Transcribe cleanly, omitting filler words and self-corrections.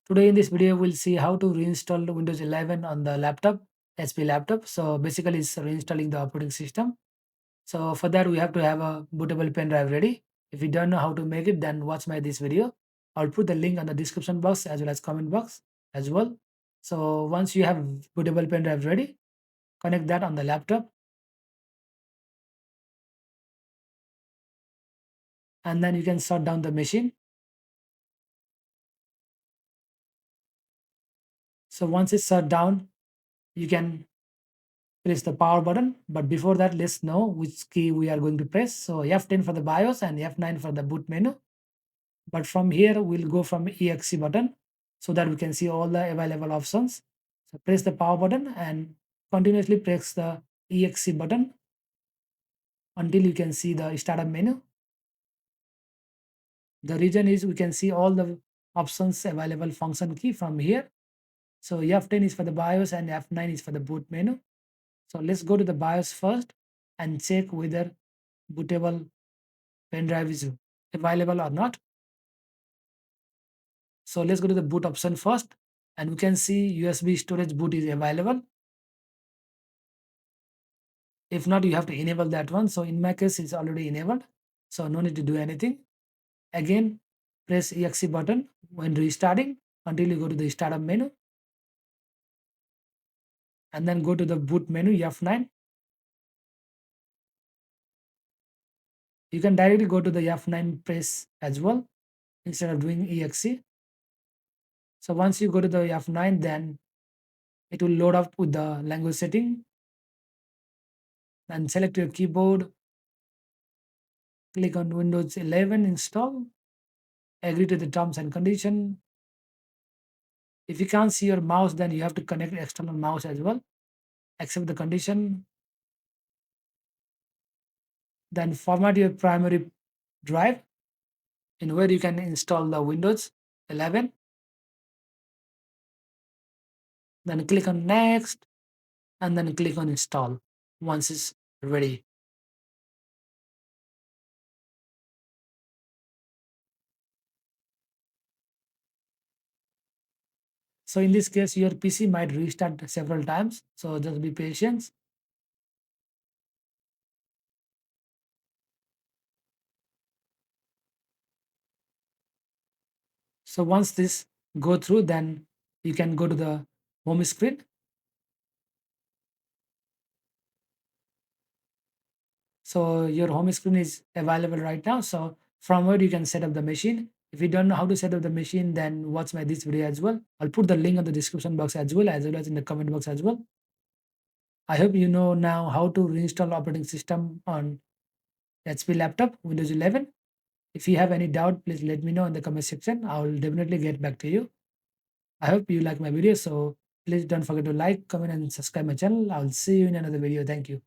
Today in this video, we'll see how to reinstall the Windows 11 on the laptop, HP laptop. So basically, it's reinstalling the operating system. So for that, we have to have a bootable pen drive ready. If you don't know how to make it, then watch my this video. I'll put the link on the description box as well as comment box as well. So once you have bootable pen drive ready, connect that on the laptop, and then you can shut down the machine. So once it's shut down, you can press the power button. But before that, let's know which key we are going to press. So F10 for the BIOS and F9 for the boot menu. But from here, we'll go from EXE button so that we can see all the available options. So press the power button and continuously press the EXE button until you can see the startup menu. The reason is we can see all the options available function key from here. So F10 is for the BIOS and F9 is for the boot menu. So let's go to the BIOS first and check whether bootable pen drive is available or not. So let's go to the boot option first, and we can see USB storage boot is available. If not, you have to enable that one. So in my case, it's already enabled. So no need to do anything. Again, press EXE button when restarting until you go to the startup menu, and then go to the boot menu F9. You can directly go to the F9 press as well instead of doing EXE. So once you go to the F9, then it will load up with the language setting, and select your keyboard, click on Windows 11 install, agree to the terms and condition. If you can't see your mouse, then you have to connect external mouse as well. Accept the condition. Then format your primary drive in where you can install the Windows 11. Then click on next and then click on install once it's ready. So in this case, your PC might restart several times. So just be patient. So once this go through, then you can go to the home screen. So your home screen is available right now. So from where you can set up the machine. If you don't know how to set up the machine, then watch my this video as well. I'll put the link on the description box as well as in the comment box as well. I hope you know now how to reinstall operating system on HP laptop Windows 11. If you have any doubt, please let me know in the comment section. I will definitely get back to you. I hope you like my video. So please don't forget to like, comment, and subscribe my channel. I will see you in another video. Thank you.